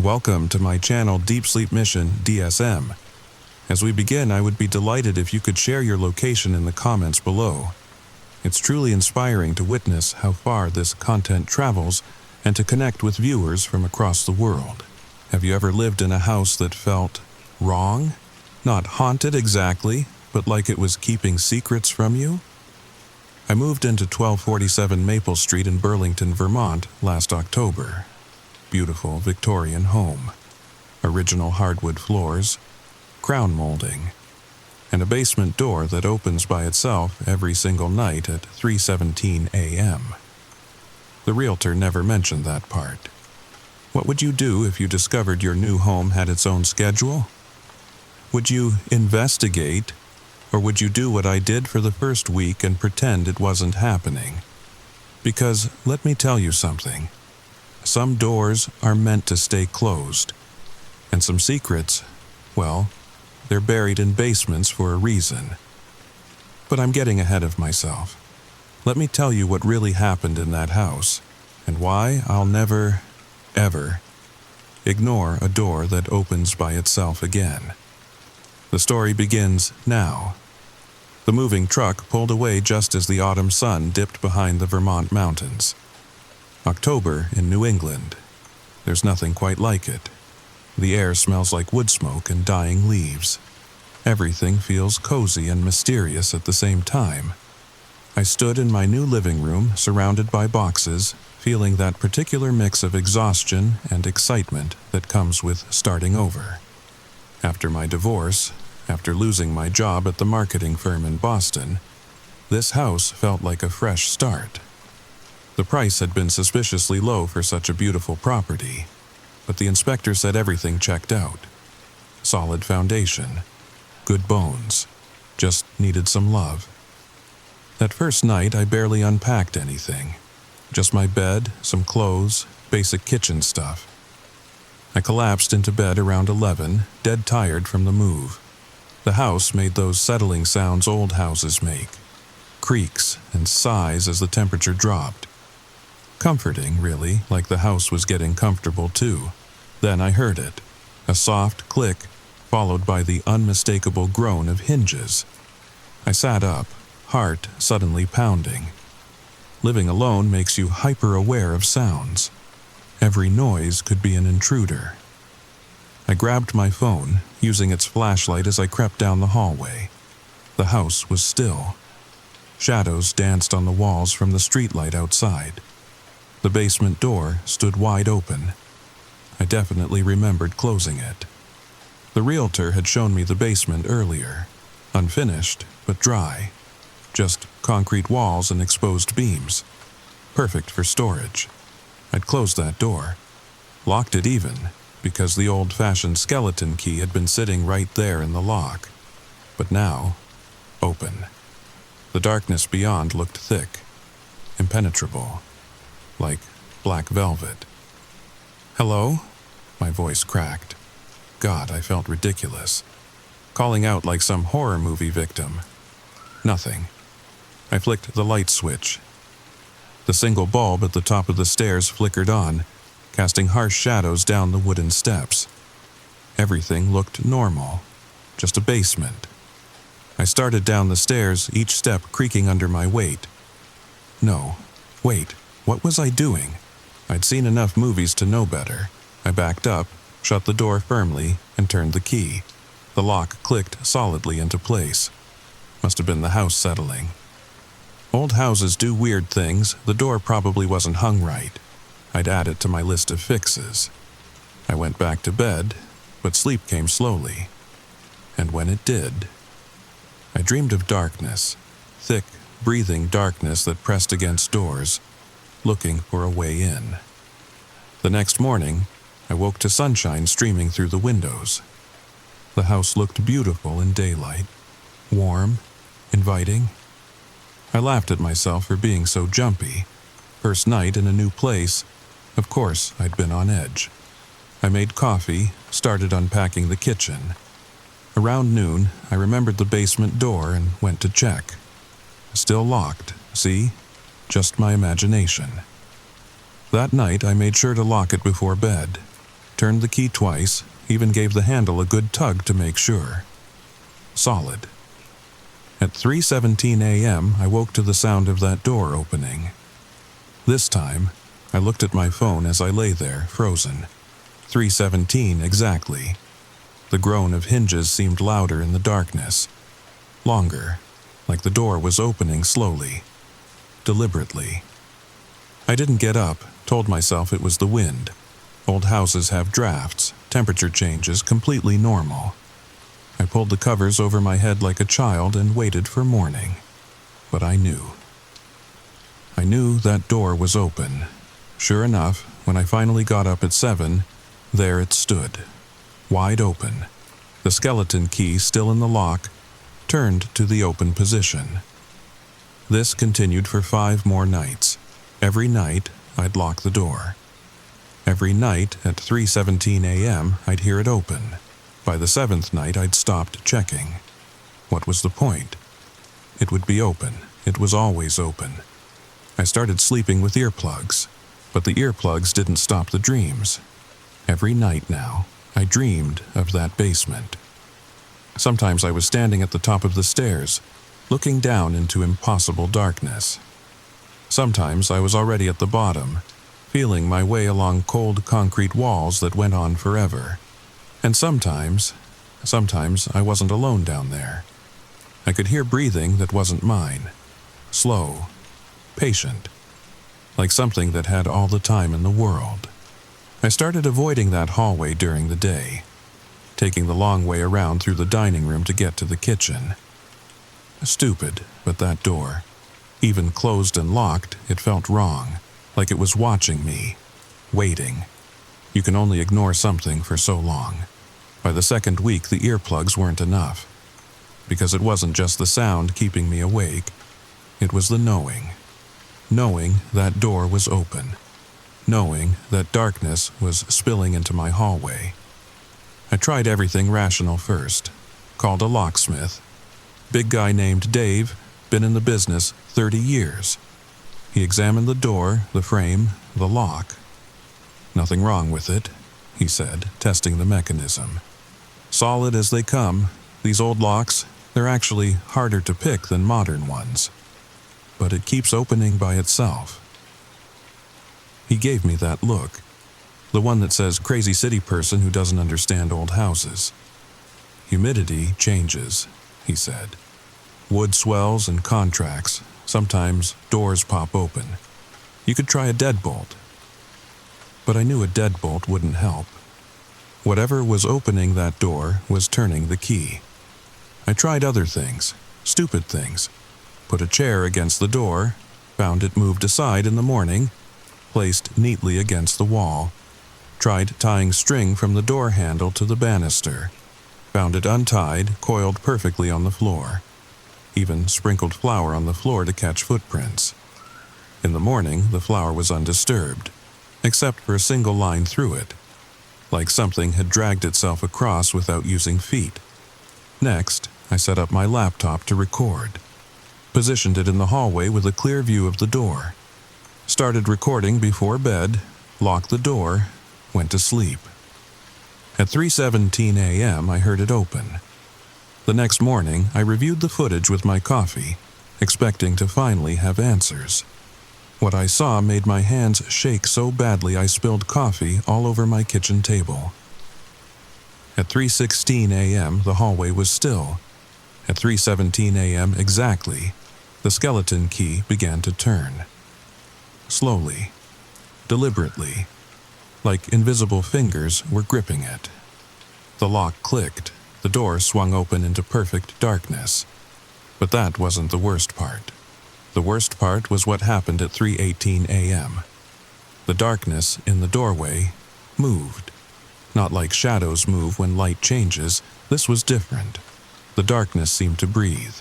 Welcome to my channel Deep Sleep Mission-DSM. As we begin, I would be delighted if you could share your location in the comments below. It's truly inspiring to witness how far this content travels and to connect with viewers from across the world. Have you ever lived in a house that felt wrong? Not haunted exactly, but like it was keeping secrets from you? I moved into 1247 Maple Street in Burlington, Vermont last October. Beautiful Victorian home, original hardwood floors, crown molding, and a basement door that opens by itself every single night at 3:17 a.m. The realtor never mentioned that part. What would you do if you discovered your new home had its own schedule? Would you investigate, or would you do what I did for the first week and pretend it wasn't happening? Because let me tell you something. Some doors are meant to stay closed, and some secrets, well, they're buried in basements for a reason. But I'm getting ahead of myself. Let me tell you what really happened in that house, and why I'll never, ever ignore a door that opens by itself again. The story begins now. The moving truck pulled away just as the autumn sun dipped behind the Vermont mountains. October in New England. There's nothing quite like it. The air smells like wood smoke and dying leaves. Everything feels cozy and mysterious at the same time. I stood in my new living room, surrounded by boxes, feeling that particular mix of exhaustion and excitement that comes with starting over. After my divorce, after losing my job at the marketing firm in Boston, this house felt like a fresh start. The price had been suspiciously low for such a beautiful property, but the inspector said everything checked out. Solid foundation, good bones, just needed some love. That first night I barely unpacked anything. Just my bed, some clothes, basic kitchen stuff. I collapsed into bed around 11, dead tired from the move. The house made those settling sounds old houses make, creaks and sighs as the temperature dropped. Comforting, really, like the house was getting comfortable too. Then I heard it, a soft click, followed by the unmistakable groan of hinges. I sat up, heart suddenly pounding. Living alone makes you hyper-aware of sounds. Every noise could be an intruder. I grabbed my phone, using its flashlight as I crept down the hallway. The house was still. Shadows danced on the walls from the streetlight outside. The basement door stood wide open. I definitely remembered closing it. The realtor had shown me the basement earlier, unfinished but dry. Just concrete walls and exposed beams. Perfect for storage. I'd closed that door. Locked it even, because the old-fashioned skeleton key had been sitting right there in the lock. But now, open. The darkness beyond looked thick, impenetrable. Like black velvet. "Hello?" My voice cracked. God, I felt ridiculous. Calling out like some horror movie victim. Nothing. I flicked the light switch. The single bulb at the top of the stairs flickered on, casting harsh shadows down the wooden steps. Everything looked normal. Just a basement. I started down the stairs, each step creaking under my weight. No, wait. What was I doing? I'd seen enough movies to know better. I backed up, shut the door firmly, and turned the key. The lock clicked solidly into place. Must have been the house settling. Old houses do weird things. The door probably wasn't hung right. I'd add it to my list of fixes. I went back to bed, but sleep came slowly. And when it did, I dreamed of darkness. Thick, breathing darkness that pressed against doors, looking for a way in. The next morning, I woke to sunshine streaming through the windows. The house looked beautiful in daylight, warm, inviting. I laughed at myself for being so jumpy. First night in a new place, of course I'd been on edge. I made coffee, started unpacking the kitchen. Around noon, I remembered the basement door and went to check. Still locked, see? Just my imagination. That night, I made sure to lock it before bed. turned the key twice, even gave the handle a good tug to make sure. Solid. At 3:17 a.m., I woke to the sound of that door opening. This time, I looked at my phone as I lay there, frozen. 3:17 exactly. The groan of hinges seemed louder in the darkness. Longer, like the door was opening slowly, deliberately. I didn't get up, told myself it was the wind. Old houses have drafts, temperature changes, completely normal. I pulled the covers over my head like a child and waited for morning. But I knew. I knew that door was open. Sure enough, when I finally got up at 7, there it stood, wide open. The skeleton key still in the lock, turned to the open position. This continued for 5 more nights. Every night, I'd lock the door. Every night at 3:17 a.m., I'd hear it open. By the 7th night, I'd stopped checking. What was the point? It would be open. It was always open. I started sleeping with earplugs, but the earplugs didn't stop the dreams. Every night now, I dreamed of that basement. Sometimes I was standing at the top of the stairs, looking down into impossible darkness. Sometimes I was already at the bottom, feeling my way along cold concrete walls that went on forever. And sometimes I wasn't alone down there. I could hear breathing that wasn't mine. Slow, patient, like something that had all the time in the world. I started avoiding that hallway during the day, taking the long way around through the dining room to get to the kitchen. Stupid, but that door, even closed and locked, it felt wrong, like it was watching me, waiting. You can only ignore something for so long. By the 2nd week, the earplugs weren't enough, because it wasn't just the sound keeping me awake, it was the knowing. Knowing that door was open. Knowing that darkness was spilling into my hallway. I tried everything rational first. Called a locksmith. Big guy named Dave, been in the business 30 years. He examined the door, the frame, the lock. Nothing wrong with it, he said, testing the mechanism. Solid as they come, these old locks, they're actually harder to pick than modern ones. But it keeps opening by itself. He gave me that look, the one that says crazy city person who doesn't understand old houses. Humidity changes, he said. Wood swells and contracts. Sometimes doors pop open. You could try a deadbolt. But I knew a deadbolt wouldn't help. Whatever was opening that door was turning the key. I tried other things, stupid things. Put a chair against the door, found it moved aside in the morning, placed neatly against the wall. Tried tying string from the door handle to the banister. Found it untied, coiled perfectly on the floor. Even sprinkled flour on the floor to catch footprints. In the morning, the flour was undisturbed, except for a single line through it, like something had dragged itself across without using feet. Next, I set up my laptop to record. Positioned it in the hallway with a clear view of the door. Started recording before bed, locked the door, went to sleep. At 3:17 a.m., I heard it open. The next morning, I reviewed the footage with my coffee, expecting to finally have answers. What I saw made my hands shake so badly I spilled coffee all over my kitchen table. At 3:16 a.m., the hallway was still. At 3:17 a.m. exactly, the skeleton key began to turn. Slowly, deliberately, like invisible fingers were gripping it. The lock clicked. The door swung open into perfect darkness. But that wasn't the worst part. The worst part was what happened at 3:18 a.m. The darkness in the doorway moved. Not like shadows move when light changes, this was different. The darkness seemed to breathe,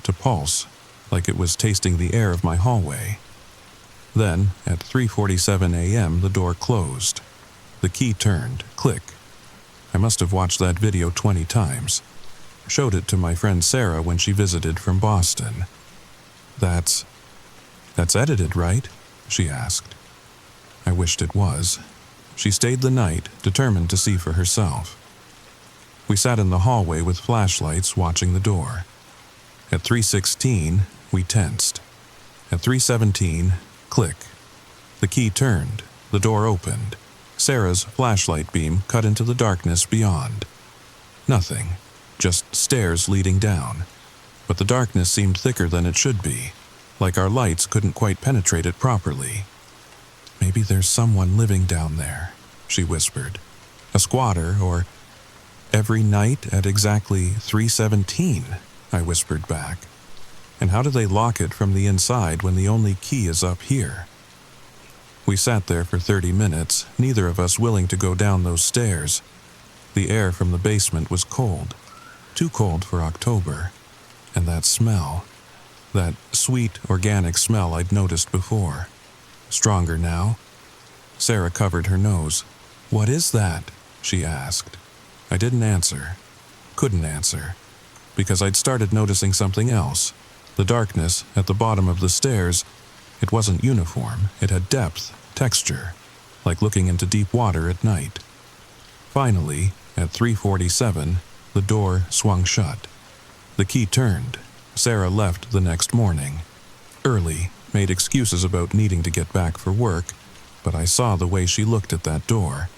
to pulse, like it was tasting the air of my hallway. Then, at 3:47 a.m., the door closed. The key turned, click. I must have watched that video 20 times. Showed it to my friend Sarah when she visited from Boston. That's edited, right? She asked. I wished it was. She stayed the night, determined to see for herself. We sat in the hallway with flashlights watching the door. At 3:16, we tensed. At 3:17, click. The key turned, the door opened. Sarah's flashlight beam cut into the darkness beyond. Nothing, just stairs leading down. But the darkness seemed thicker than it should be, like our lights couldn't quite penetrate it properly. "Maybe there's someone living down there," she whispered. "A squatter, or—" "Every night at exactly 3:17, I whispered back. "And how do they lock it from the inside when the only key is up here?" We sat there for 30 minutes, neither of us willing to go down those stairs. The air from the basement was cold, too cold for October. And that smell, that sweet, organic smell I'd noticed before. Stronger now. Sarah covered her nose. "What is that?" she asked. I didn't answer. Couldn't answer. Because I'd started noticing something else. The darkness at the bottom of the stairs, it wasn't uniform. It had depth, texture, like looking into deep water at night. Finally, at 3:47, the door swung shut. The key turned. Sarah left the next morning. Early, made excuses about needing to get back for work, but I saw the way she looked at that door.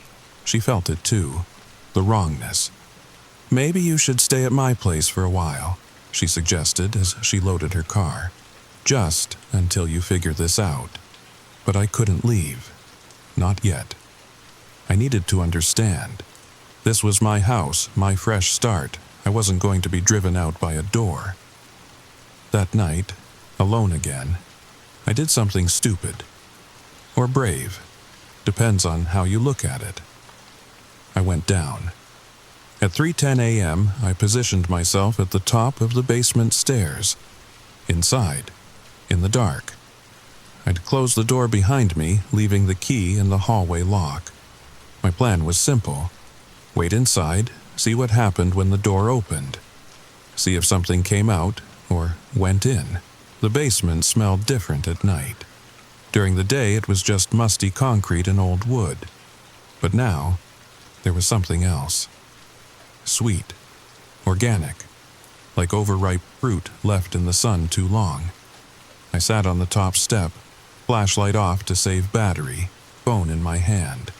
She felt it too, the wrongness. "Maybe you should stay at my place for a while," she suggested as she loaded her car. "Just until you figure this out." But I couldn't leave. Not yet. I needed to understand. This was my house, my fresh start. I wasn't going to be driven out by a door. That night, alone again, I did something stupid. Or brave. Depends on how you look at it. I went down. At 3:10 a.m., I positioned myself at the top of the basement stairs. Inside, in the dark. I'd closed the door behind me, leaving the key in the hallway lock. My plan was simple. Wait inside, see what happened when the door opened. See if something came out or went in. The basement smelled different at night. During the day, it was just musty concrete and old wood. But now, there was something else. Sweet. Organic. Like overripe fruit left in the sun too long. I sat on the top step, flashlight off to save battery, phone in my hand.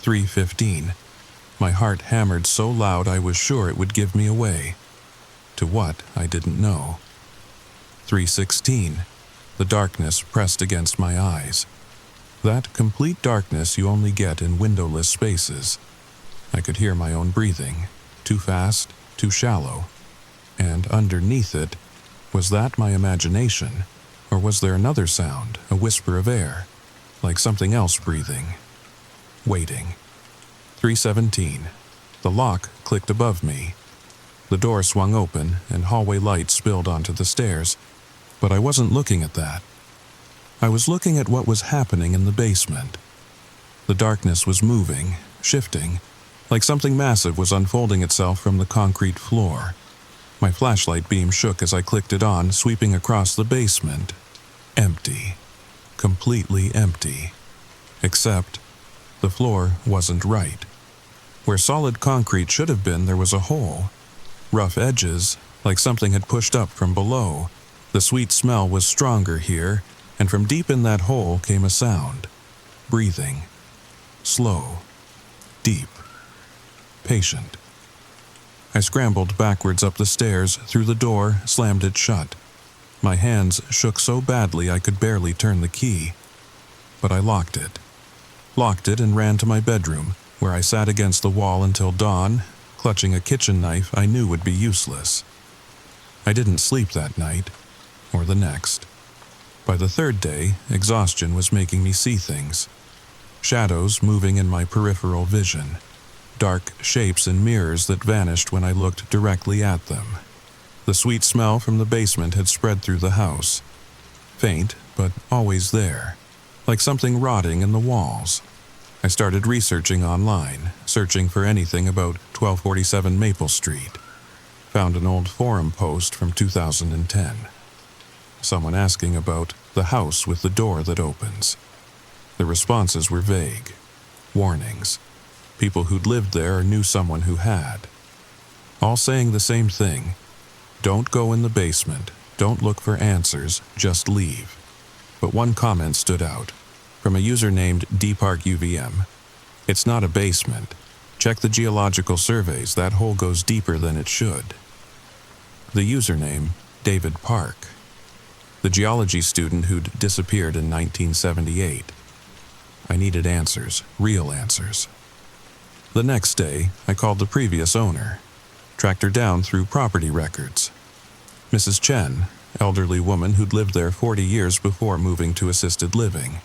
3:15. My heart hammered so loud I was sure it would give me away. To what, I didn't know. 3:16. The darkness pressed against my eyes. That complete darkness you only get in windowless spaces. I could hear my own breathing, too fast, too shallow. And underneath it, was that my imagination? Or was there another sound, a whisper of air, like something else breathing? Waiting. 3:17. The lock clicked above me. The door swung open and hallway light spilled onto the stairs, but I wasn't looking at that. I was looking at what was happening in the basement. The darkness was moving, shifting, like something massive was unfolding itself from the concrete floor. My flashlight beam shook as I clicked it on, sweeping across the basement. Empty. Completely empty. Except, the floor wasn't right. Where solid concrete should have been, there was a hole. Rough edges, like something had pushed up from below. The sweet smell was stronger here, and from deep in that hole came a sound. Breathing. Slow. Deep. Patient. I scrambled backwards up the stairs, through the door, slammed it shut. My hands shook so badly I could barely turn the key. But I locked it. Locked it and ran to my bedroom, where I sat against the wall until dawn, clutching a kitchen knife I knew would be useless. I didn't sleep that night, or the next. By the third day, exhaustion was making me see things. Shadows moving in my peripheral vision. Dark shapes in mirrors that vanished when I looked directly at them. The sweet smell from the basement had spread through the house. Faint, but always there, like something rotting in the walls. I started researching online, searching for anything about 1247 Maple Street. Found an old forum post from 2010. Someone asking about the house with the door that opens. The responses were vague. warnings. People who'd lived there or knew someone who had. All saying the same thing. Don't go in the basement. Don't look for answers. Just leave. But one comment stood out, from a user named dparkuvm. It's not a basement. Check the geological surveys. That hole goes deeper than it should. The username, David Park. The geology student who'd disappeared in 1978. I needed answers, real answers. The next day, I called the previous owner. Tracked her down through property records. Mrs. Chen, elderly woman who'd lived there 40 years before moving to assisted living.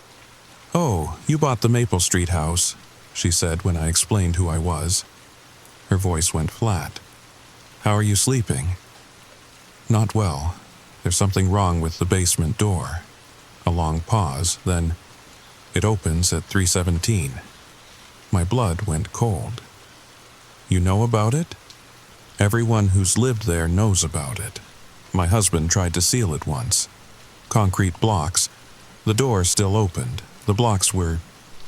"Oh, you bought the Maple Street house," she said when I explained who I was. Her voice went flat. "How are you sleeping?" "Not well. There's something wrong with the basement door." A long pause, then, "It opens at 3:17. My blood went cold. "You know about it?" "Everyone who's lived there knows about it. My husband tried to seal it once. Concrete blocks. The door still opened. The blocks were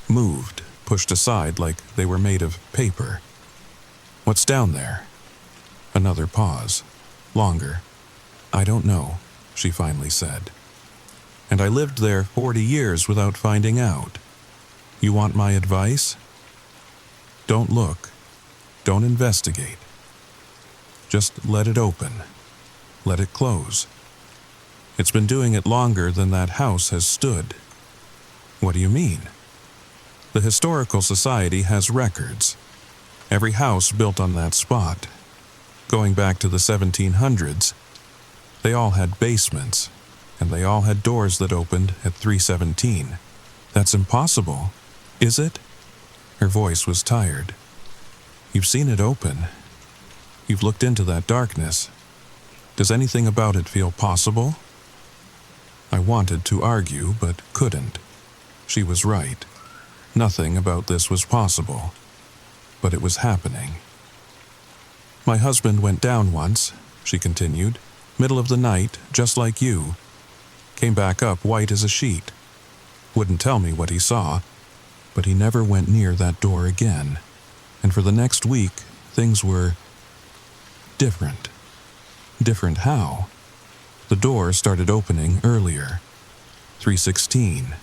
moved, pushed aside like they were made of paper." "What's down there?" Another pause. Longer. "I don't know," she finally said. "And I lived there 40 years without finding out. You want my advice? Don't look. Don't investigate. Just let it open. Let it close. It's been doing it longer than that house has stood." "What do you mean?" "The Historical Society has records. Every house built on that spot, going back to the 1700s, they all had basements, and they all had doors that opened at 3:17. That's impossible, is it?" Her voice was tired. "You've seen it open. You've looked into that darkness. Does anything about it feel possible?" I wanted to argue, but couldn't. She was right. Nothing about this was possible. But it was happening. "My husband went down once," she continued, "middle of the night, just like you. Came back up white as a sheet. Wouldn't tell me what he saw, but he never went near that door again. And for the next week, things were different." "Different how?" "The door started opening earlier. 3:16,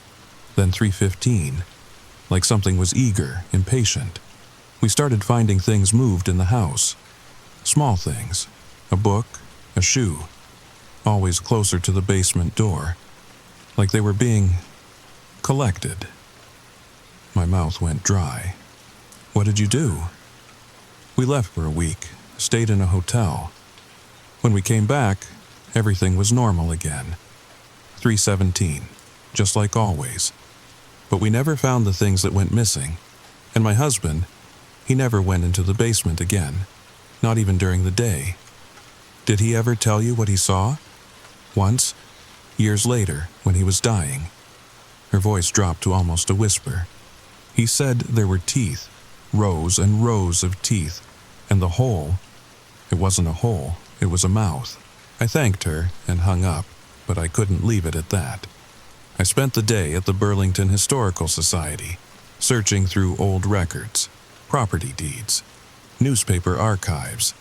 then 3:15, like something was eager, impatient. We started finding things moved in the house. Small things, a book, a shoe, always closer to the basement door, like they were being collected." My mouth went dry. "What did you do?" "We left for a week, stayed in a hotel. When we came back, everything was normal again. 3:17, just like always. But we never found the things that went missing. And my husband, he never went into the basement again, not even during the day." "Did he ever tell you what he saw?" "Once, years later, when he was dying." Her voice dropped to almost a whisper. "He said there were teeth, rows and rows of teeth, and the hole, it wasn't a hole, it was a mouth." I thanked her and hung up, but I couldn't leave it at that. I spent the day at the Burlington Historical Society, searching through old records, property deeds, newspaper archives,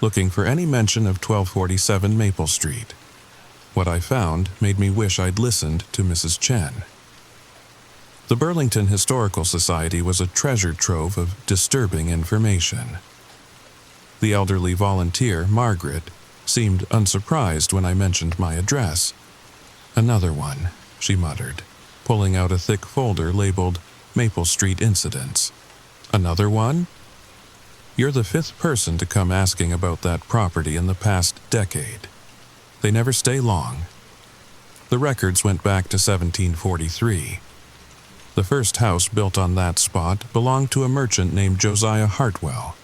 looking for any mention of 1247 Maple Street. What I found made me wish I'd listened to Mrs. Chen. The Burlington Historical Society was a treasure trove of disturbing information. The elderly volunteer, Margaret, seemed unsurprised when I mentioned my address. "Another one," she muttered, pulling out a thick folder labeled Maple Street Incidents. "Another one? You're the 5th person to come asking about that property in the past decade. They never stay long." The records went back to 1743. The first house built on that spot belonged to a merchant named Josiah Hartwell.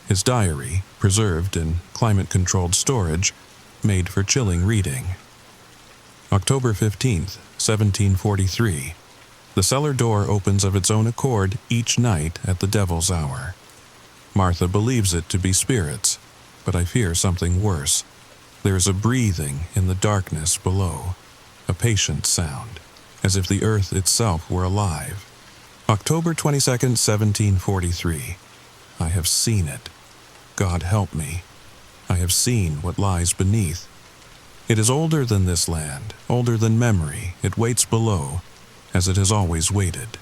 His diary, preserved in climate-controlled storage, made for chilling reading. October 15th, 1743. The cellar door opens of its own accord each night at the devil's hour. Martha believes it to be spirits, but I fear something worse. There is a breathing in the darkness below, a patient sound, as if the earth itself were alive. October 22nd, 1743. I have seen it. God help me. I have seen what lies beneath. It is older than this land, older than memory. It waits below, as it has always waited.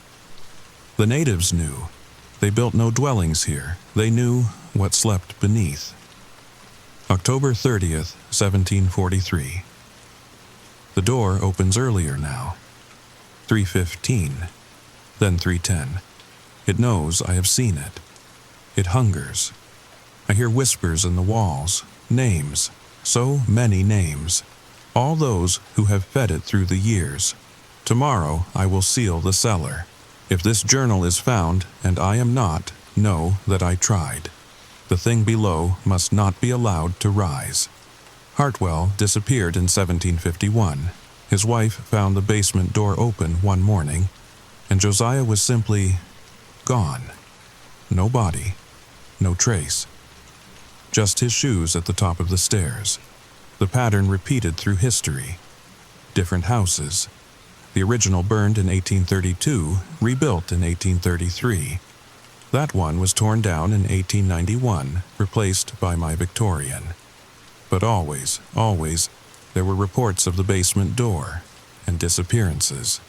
The natives knew. They built no dwellings here. They knew what slept beneath. October 30th, 1743. The door opens earlier now. 3:15, then 3:10. It knows I have seen it. It hungers. I hear whispers in the walls, names, so many names, all those who have fed it through the years. Tomorrow I will seal the cellar. If this journal is found, and I am not, know that I tried. The thing below must not be allowed to rise. Hartwell disappeared in 1751. His wife found the basement door open one morning, and Josiah was simply gone. No body, no trace. Just his shoes at the top of the stairs. The pattern repeated through history. Different houses. The original burned in 1832, rebuilt in 1833. That one was torn down in 1891, replaced by my Victorian. But always, there were reports of the basement door and disappearances.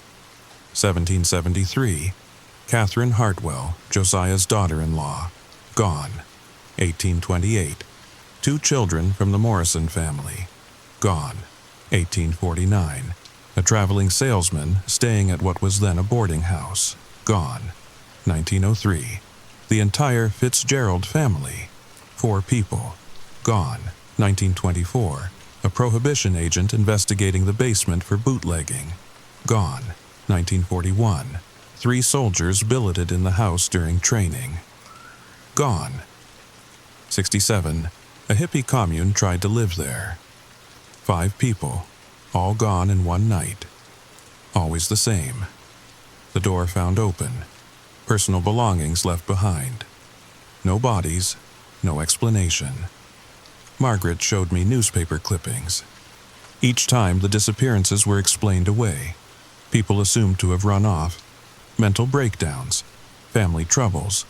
1773, Catherine Hartwell, Josiah's daughter-in-law, gone. 1828, 2 children from the Morrison family, gone. 1849, a traveling salesman staying at what was then a boarding house, gone. 1903, the entire Fitzgerald family, 4 people, gone. 1924, a prohibition agent investigating the basement for bootlegging, gone. 1941, 3 soldiers billeted in the house during training, gone. 67, a hippie commune tried to live there. 5 people, all gone in one night. Always the same. The door found open. Personal belongings left behind. No bodies, no explanation. Margaret showed me newspaper clippings. Each time the disappearances were explained away. People assumed to have run off. Mental breakdowns, family troubles,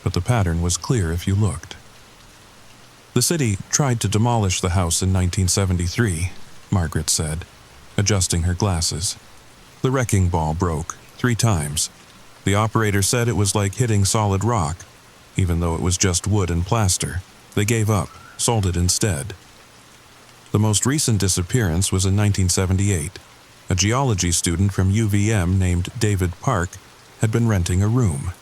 but the pattern was clear if you looked. The city tried to demolish the house in 1973, Margaret said, adjusting her glasses. The wrecking ball broke 3 times. The operator said it was like hitting solid rock, even though it was just wood and plaster. They gave up, sold it instead. The most recent disappearance was in 1978. A geology student from UVM named David Park had been renting a room.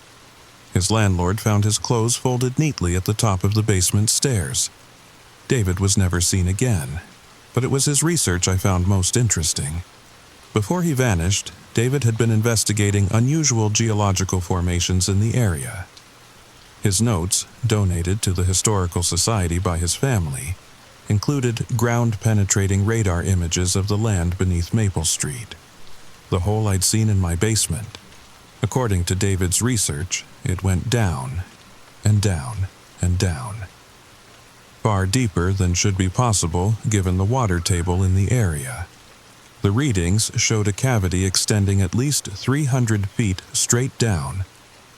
His landlord found his clothes folded neatly at the top of the basement stairs. David was never seen again, but it was his research I found most interesting. Before he vanished, David had been investigating unusual geological formations in the area. His notes, donated to the Historical Society by his family, included ground-penetrating radar images of the land beneath Maple Street, the hole I'd seen in my basement. According to David's research, it went down, and down, and down. Far deeper than should be possible given the water table in the area. The readings showed a cavity extending at least 300 feet straight down,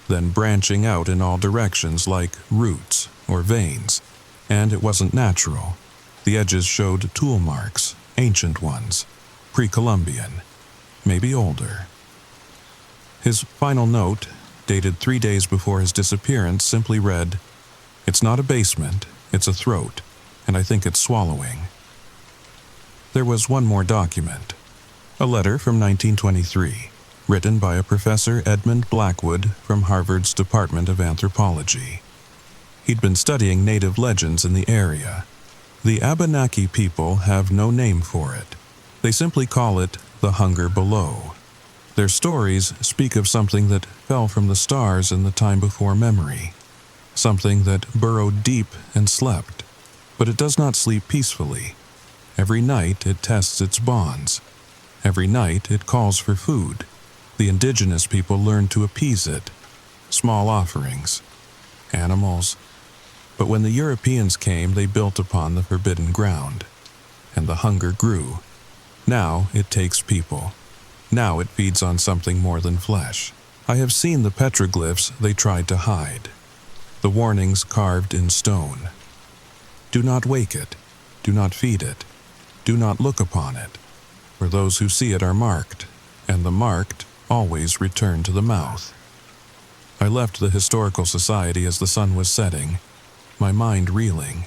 then branching out in all directions like roots or veins, and it wasn't natural. The edges showed tool marks, ancient ones, pre-Columbian, maybe older. His final note, dated 3 days before his disappearance, simply read, "It's not a basement, it's a throat, and I think it's swallowing." There was one more document, a letter from 1923, written by a Professor Edmund Blackwood from Harvard's Department of Anthropology. He'd been studying native legends in the area. The Abenaki people have no name for it. They simply call it the hunger below. Their stories speak of something that fell from the stars in the time before memory, something that burrowed deep and slept, but it does not sleep peacefully. Every night it tests its bonds. Every night it calls for food. The indigenous people learn to appease it. Small offerings, animals. But when the Europeans came, they built upon the forbidden ground, and the hunger grew. Now it takes people. Now it feeds on something more than flesh. I have seen the petroglyphs they tried to hide, the warnings carved in stone. Do not wake it, do not feed it, do not look upon it, for those who see it are marked, and the marked always return to the mouth. I left the Historical Society as the sun was setting, my mind reeling,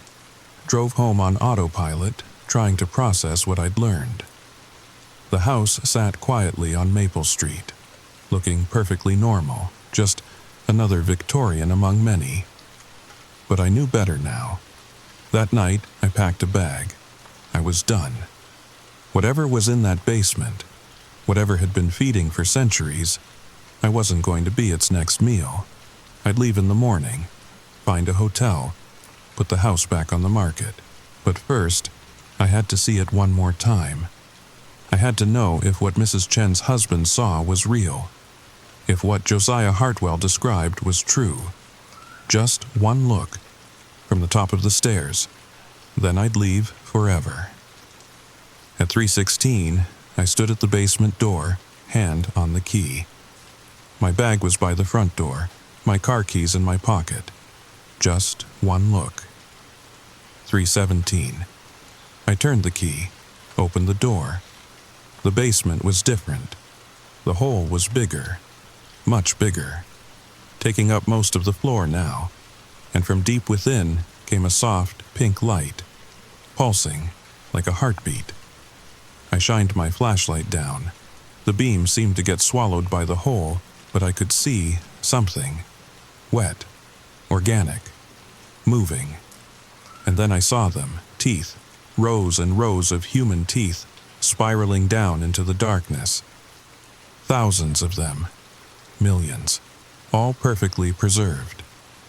drove home on autopilot, trying to process what I'd learned. The house sat quietly on Maple Street, looking perfectly normal, just another Victorian among many. But I knew better now. That night, I packed a bag. I was done. Whatever was in that basement, whatever had been feeding for centuries, I wasn't going to be its next meal. I'd leave in the morning, find a hotel, put the house back on the market. But first, I had to see it one more time. I had to know if what Mrs. Chen's husband saw was real, if what Josiah Hartwell described was true. Just one look, from the top of the stairs, then I'd leave forever. At 3:16, I stood at the basement door, hand on the key. My bag was by the front door, my car keys in my pocket. Just one look. 3:17. I turned the key, opened the door. The basement was different. The hole was bigger, much bigger, taking up most of the floor now, and from deep within came a soft pink light, pulsing like a heartbeat. I shined my flashlight down. The beam seemed to get swallowed by the hole, but I could see something, wet, organic, moving. And then I saw them, teeth, rows and rows of human teeth, spiraling down into the darkness. Thousands of them, millions, all perfectly preserved,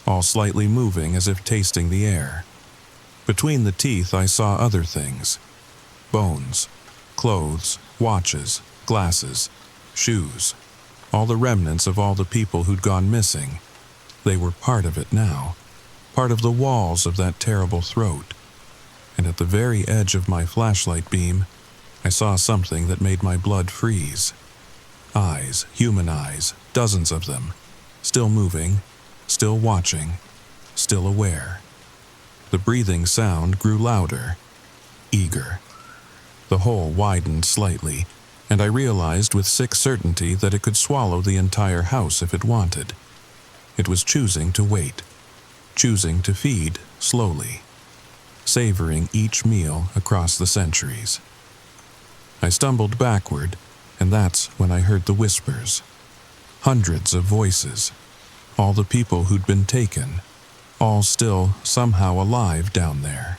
all slightly moving as if tasting the air. Between the teeth I saw other things, bones, clothes, watches, glasses, shoes, all the remnants of all the people who'd gone missing. They were part of it now, part of the walls of that terrible throat. And at the very edge of my flashlight beam, I saw something that made my blood freeze. Eyes, human eyes, dozens of them, still moving, still watching, still aware. The breathing sound grew louder, eager. The hole widened slightly, and I realized with sick certainty that it could swallow the entire house if it wanted. It was choosing to wait, choosing to feed slowly, savoring each meal across the centuries. I stumbled backward, and that's when I heard the whispers. Hundreds of voices, all the people who'd been taken, all still somehow alive down there.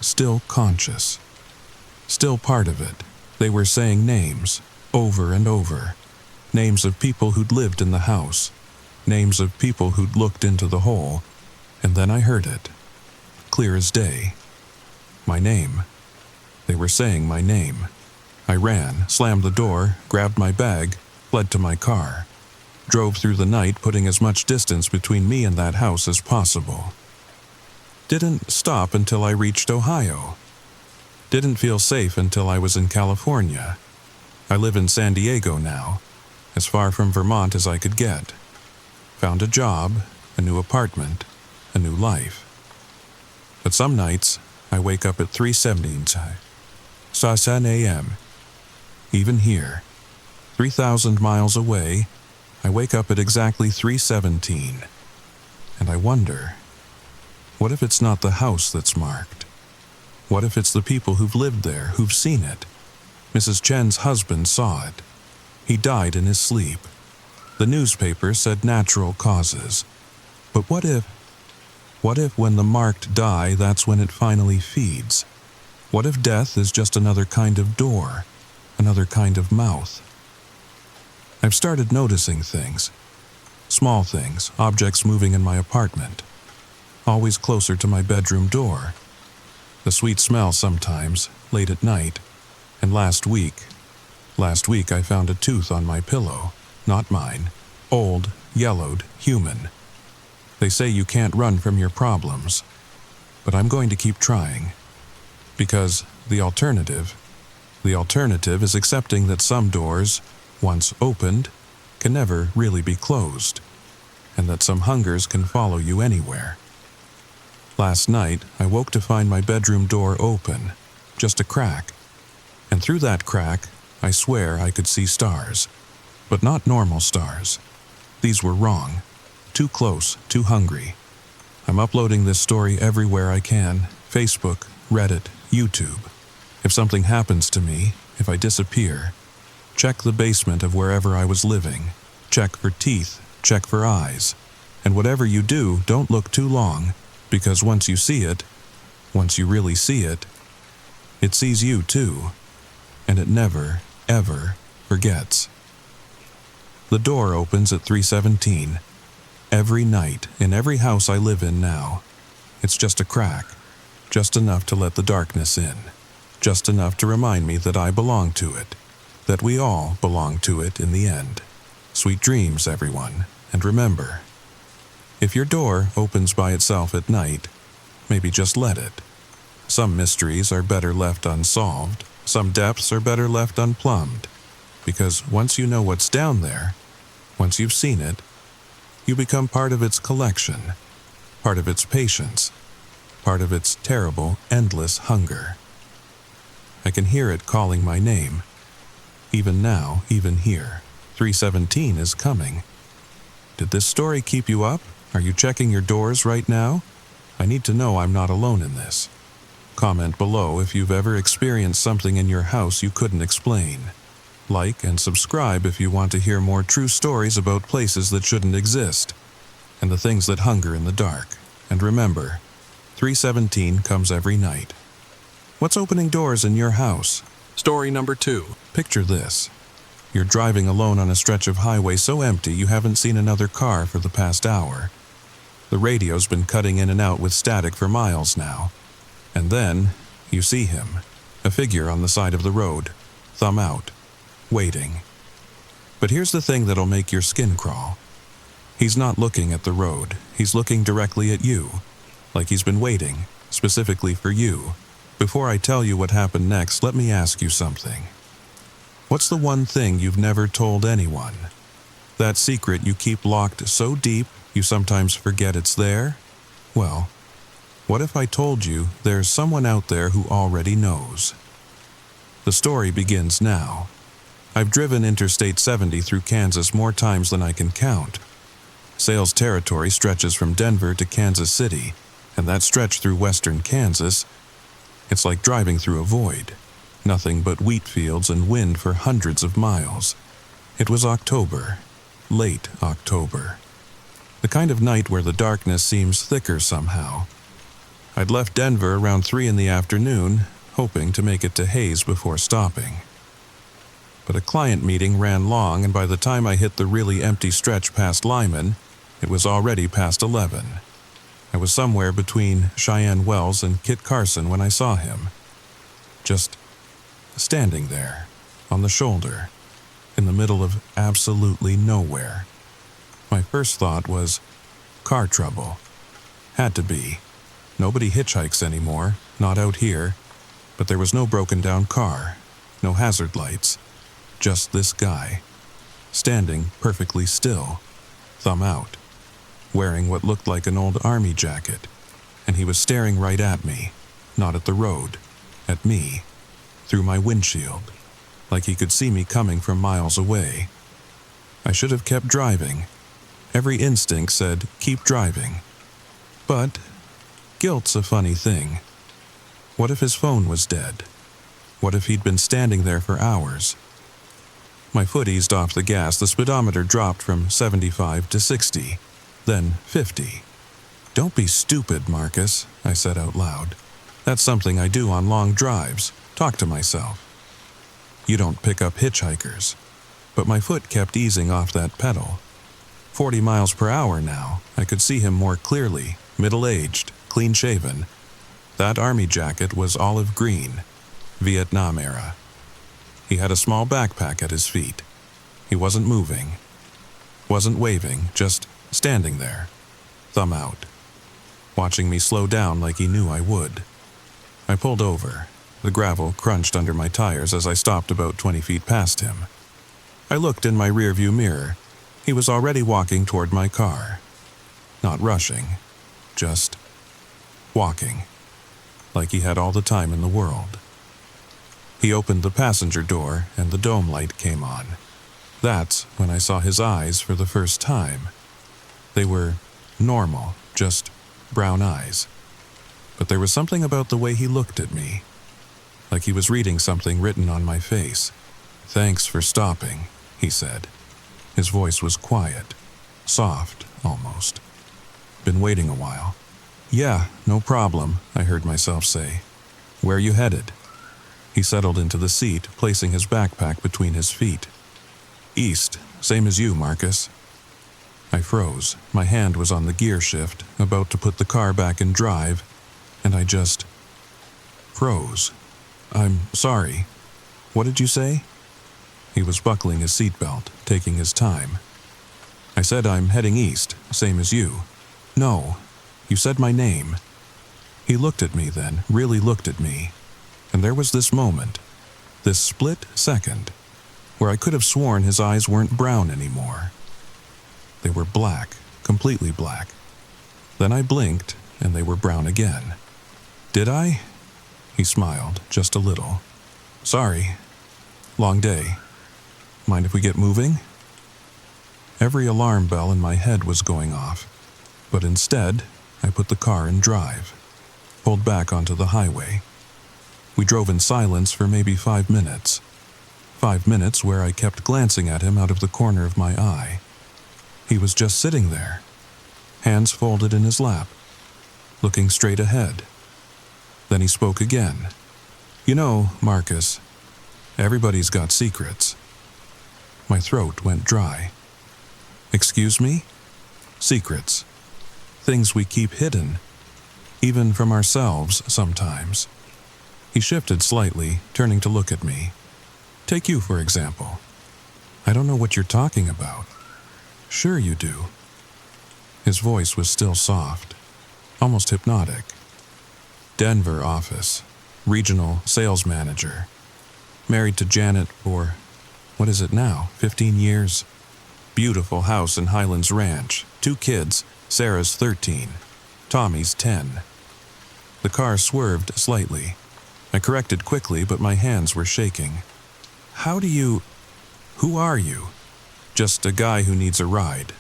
Still conscious. Still part of it. They were saying names, over and over. Names of people who'd lived in the house. Names of people who'd looked into the hole. And then I heard it. Clear as day. My name. They were saying my name. I ran, slammed the door, grabbed my bag, fled to my car. Drove through the night, putting as much distance between me and that house as possible. Didn't stop until I reached Ohio. Didn't feel safe until I was in California. I live in San Diego now, as far from Vermont as I could get. Found a job, a new apartment, a new life. But some nights, I wake up at 3:17 a.m. Even here, 3,000 miles away, I wake up at exactly 3:17. And I wonder, what if it's not the house that's marked? What if it's the people who've lived there, who've seen it? Mrs. Chen's husband saw it. He died in his sleep. The newspaper said natural causes. But what if when the marked die, that's when it finally feeds? What if death is just another kind of door, another kind of mouth? I've started noticing things. Small things, objects moving in my apartment. Always closer to my bedroom door. The sweet smell sometimes, late at night. And last week I found a tooth on my pillow. Not mine. Old, yellowed, human. They say you can't run from your problems. But I'm going to keep trying. Because the alternative is accepting that some doors, once opened, can never really be closed, and that some hungers can follow you anywhere. Last night, I woke to find my bedroom door open, just a crack, and through that crack, I swear I could see stars, but not normal stars. These were wrong, too close, too hungry. I'm uploading this story everywhere I can, Facebook, Reddit, YouTube. If something happens to me, if I disappear, check the basement of wherever I was living. Check for teeth, check for eyes. And whatever you do, don't look too long, because once you see it, once you really see it, it sees you too, and it never, ever forgets. The door opens at 3:17. Every night, in every house I live in now. It's just a crack, just enough to let the darkness in, just enough to remind me that I belong to it, that we all belong to it in the end. Sweet dreams, everyone, and remember, if your door opens by itself at night, maybe just let it. Some mysteries are better left unsolved, some depths are better left unplumbed, because once you know what's down there, once you've seen it, you become part of its collection, part of its patience, part of its terrible, endless hunger. I can hear it calling my name. Even now, even here, 3:17 is coming. Did this story keep you up? Are you checking your doors right now? I need to know I'm not alone in this. Comment below if you've ever experienced something in your house you couldn't explain. Like and subscribe if you want to hear more true stories about places that shouldn't exist, and the things that hunger in the dark. And remember, 3:17 comes every night. What's opening doors in your house? Story number 2. Picture this. You're driving alone on a stretch of highway so empty you haven't seen another car for the past hour. The radio's been cutting in and out with static for miles now. And then, you see him, a figure on the side of the road, thumb out, waiting. But here's the thing that'll make your skin crawl. He's not looking at the road, he's looking directly at you, like he's been waiting, specifically for you. Before I tell you what happened next, let me ask you something. What's the one thing you've never told anyone? That secret you keep locked so deep you sometimes forget it's there? Well, what if I told you there's someone out there who already knows? The story begins now. I've driven Interstate 70 through Kansas more times than I can count. Sales territory stretches from Denver to Kansas City, and that stretch through western Kansas, it's like driving through a void. Nothing but wheat fields and wind for hundreds of miles. It was October, late October. The kind of night where the darkness seems thicker somehow. I'd left Denver around 3 in the afternoon, hoping to make it to Hayes before stopping. But a client meeting ran long, and by the time I hit the really empty stretch past Lyman, it was already past 11. I was somewhere between Cheyenne Wells and Kit Carson when I saw him. Just standing there, on the shoulder, in the middle of absolutely nowhere. My first thought was, car trouble. Had to be. Nobody hitchhikes anymore, not out here, but there was no broken down car, no hazard lights, just this guy, standing perfectly still, thumb out, wearing what looked like an old army jacket, and he was staring right at me, not at the road, at me, through my windshield, like he could see me coming from miles away. I should have kept driving. Every instinct said, keep driving. But guilt's a funny thing. What if his phone was dead? What if he'd been standing there for hours? My foot eased off the gas, the speedometer dropped from 75 to 60, then 50. Don't be stupid, Marcus, I said out loud. That's something I do on long drives, talk to myself. You don't pick up hitchhikers. But my foot kept easing off that pedal. 40 miles per hour now, I could see him more clearly, middle-aged, clean-shaven. That army jacket was olive green, Vietnam era. He had a small backpack at his feet. He wasn't moving, wasn't waving, just standing there, thumb out, watching me slow down like he knew I would. I pulled over. The gravel crunched under my tires as I stopped about 20 feet past him. I looked in my rearview mirror. He was already walking toward my car. Not rushing, just walking, like he had all the time in the world. He opened the passenger door and the dome light came on. That's when I saw his eyes for the first time. They were normal, just brown eyes. But there was something about the way he looked at me, like he was reading something written on my face. "Thanks for stopping," he said. His voice was quiet, soft almost. "Been waiting a while." "Yeah, no problem," I heard myself say. "Where you headed?" He settled into the seat, placing his backpack between his feet. "East, same as you, Marcus." I froze. My hand was on the gear shift, about to put the car back in drive, and I just froze. "I'm sorry. What did you say?" He was buckling his seatbelt, taking his time. I said, "I'm heading east, same as you." "No, you said my name." He looked at me then, really looked at me, and there was this moment, this split second, where I could have sworn his eyes weren't brown anymore. They were black, completely black. Then I blinked, and they were brown again. "Did I?" He smiled, just a little. "Sorry. Long day. Mind if we get moving?" Every alarm bell in my head was going off, but instead, I put the car in drive, pulled back onto the highway. We drove in silence for maybe 5 minutes. 5 minutes where I kept glancing at him out of the corner of my eye. He was just sitting there, hands folded in his lap, looking straight ahead. Then he spoke again. "You know, Marcus, everybody's got secrets." My throat went dry. "Excuse me?" "Secrets. Things we keep hidden, even from ourselves sometimes." He shifted slightly, turning to look at me. "Take you, for example. I don't know what you're talking about." "Sure you do." His voice was still soft, almost hypnotic. "Denver office, regional sales manager. Married to Janet for, what is it now, 15 years? Beautiful house in Highlands Ranch, 2 kids, Sarah's 13, Tommy's 10. The car swerved slightly. I corrected quickly, but my hands were shaking. Who are you?" "Just a guy who needs a ride."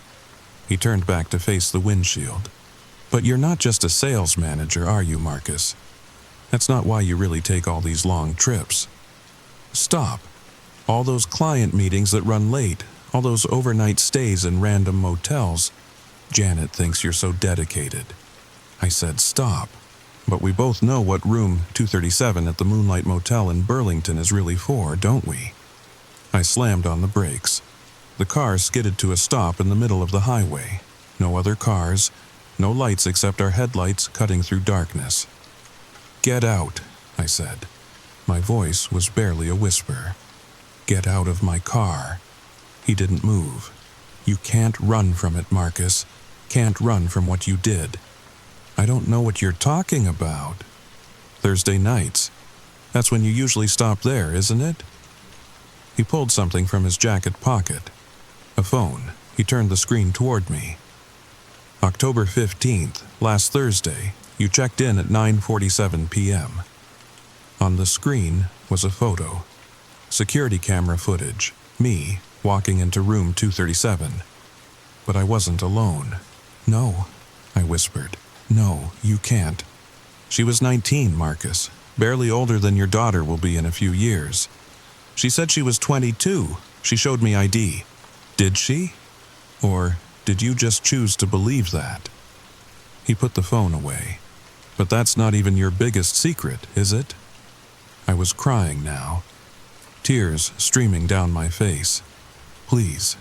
He turned back to face the windshield. "But you're not just a sales manager, are you, Marcus? That's not why you really take all these long trips." "Stop. All those client meetings that run late, all those overnight stays in random motels. Janet thinks you're so dedicated." I said, "Stop. But we both know what room 237 at the Moonlight Motel in Burlington is really for, don't we?" I slammed on the brakes. The car skidded to a stop in the middle of the highway. No other cars, no lights except our headlights cutting through darkness. "Get out," I said. My voice was barely a whisper. "Get out of my car." He didn't move. "You can't run from it, Marcus. Can't run from what you did." "I don't know what you're talking about." "Thursday nights. That's when you usually stop there, isn't it?" He pulled something from his jacket pocket. A phone. He turned the screen toward me. "October 15th, last Thursday, you checked in at 9:47 p.m. On the screen was a photo. Security camera footage. Me, walking into room 237. But I wasn't alone. "No," I whispered. "No, you can't." "She was 19, Marcus. Barely older than your daughter will be in a few years. She said she was 22. She showed me ID. Did she? Or did you just choose to believe that?" He put the phone away. "But that's not even your biggest secret, is it?" I was crying now, tears streaming down my face. "Please.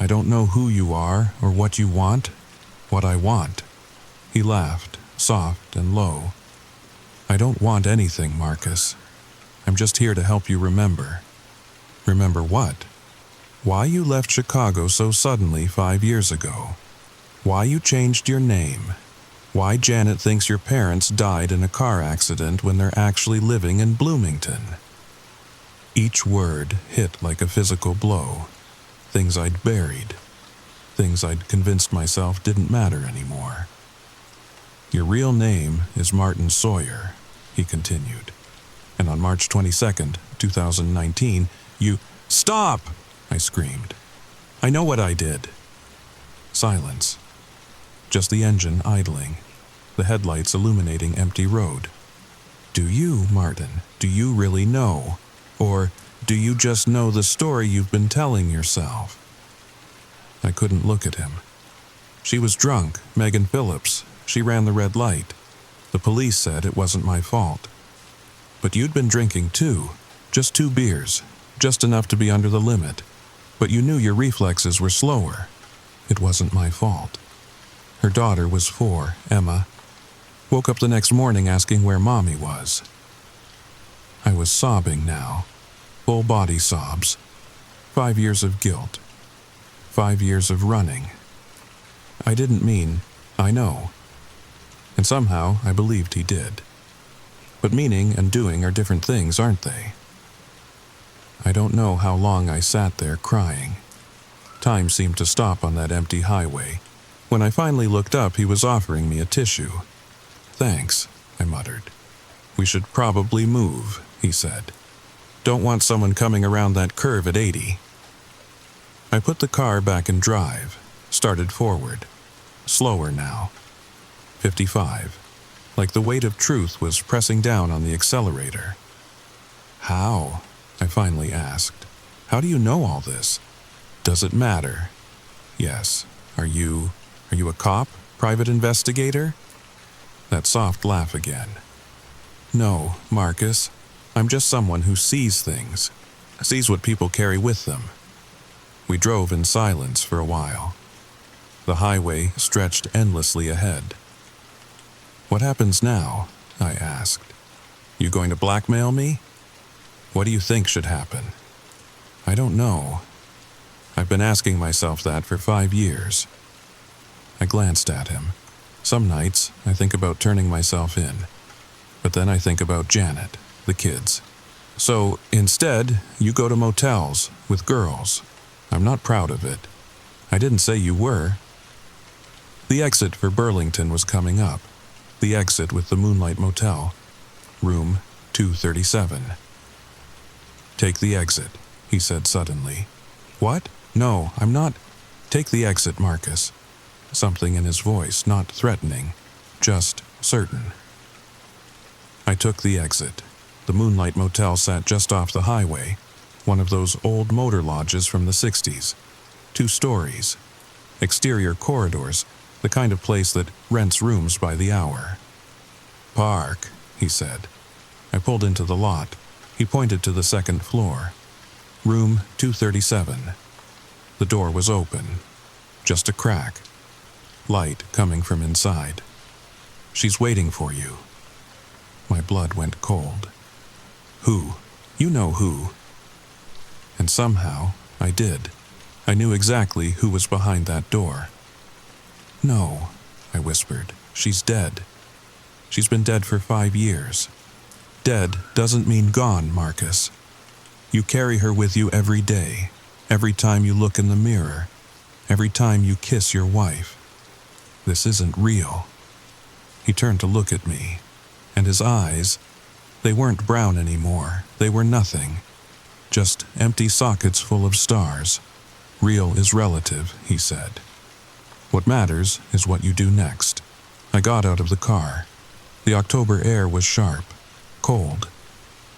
I don't know who you are or what you want. What I want." He laughed, soft and low. "I don't want anything, Marcus. I'm just here to help you remember." "Remember what?" "Why you left Chicago so suddenly 5 years ago. Why you changed your name. Why Janet thinks your parents died in a car accident when they're actually living in Bloomington." Each word hit like a physical blow. Things I'd buried, things I'd convinced myself didn't matter anymore. "Your real name is Martin Sawyer," he continued. "And on March 22nd, 2019, you—" "Stop!" I screamed. "I know what I did." Silence. Just the engine idling, the headlights illuminating empty road. "Do you, Martin, do you really know? Or do you just know the story you've been telling yourself?" I couldn't look at him. "She was drunk, Megan Phillips. She ran the red light. The police said it wasn't my fault. But you'd been drinking too. Just 2 beers, just enough to be under the limit. But you knew your reflexes were slower. It wasn't my fault. Her daughter was 4, Emma. Woke up the next morning asking where Mommy was." I was sobbing now. Full body sobs. 5 years of guilt. 5 years of running. I didn't mean, I know. And somehow I believed he did. But meaning and doing are different things, aren't they? I don't know how long I sat there crying. Time seemed to stop on that empty highway. When I finally looked up, he was offering me a tissue. "Thanks," I muttered. "We should probably move," he said. "Don't want someone coming around that curve at 80. I put the car back in drive, started forward. Slower now. 55. Like the weight of truth was pressing down on the accelerator. "How?" I finally asked. "How do you know all this? Does it matter?" "Yes. Are you a cop? Private investigator?" That soft laugh again. "No, Marcus. I'm just someone who sees things. Sees what people carry with them." We drove in silence for a while. The highway stretched endlessly ahead. "What happens now?" I asked. "You going to blackmail me? What do you think should happen?" "I don't know. I've been asking myself that for 5 years." I glanced at him. Some nights I think about turning myself in, but then I think about Janet, the kids. "So instead, you go to motels with girls. I'm not proud of it. I didn't say you were." The exit for Burlington was coming up. The exit with the Moonlight Motel. Room 237. "Take the exit," he said suddenly. "What? No, I'm not—" "Take the exit, Marcus." Something in his voice, not threatening, just certain. I took the exit. The Moonlight Motel sat just off the highway, one of those old motor lodges from the 60s. 2 stories. Exterior corridors, the kind of place that rents rooms by the hour. "Park," he said. I pulled into the lot. He pointed to the 2nd floor. Room 237. The door was open. Just a crack. Light coming from inside. "She's waiting for you." My blood went cold. "Who? You know who." And somehow I did. I knew exactly who was behind that door. "No," I whispered. "She's dead. She's been dead for 5 years. Dead doesn't mean gone, Marcus. You carry her with you every day, every time you look in the mirror, every time you kiss your wife. This isn't real." He turned to look at me, and his eyes, they weren't brown anymore. They were nothing. Just empty sockets full of stars. "Real is relative," he said. "What matters is what you do next." I got out of the car. The October air was sharp, cold.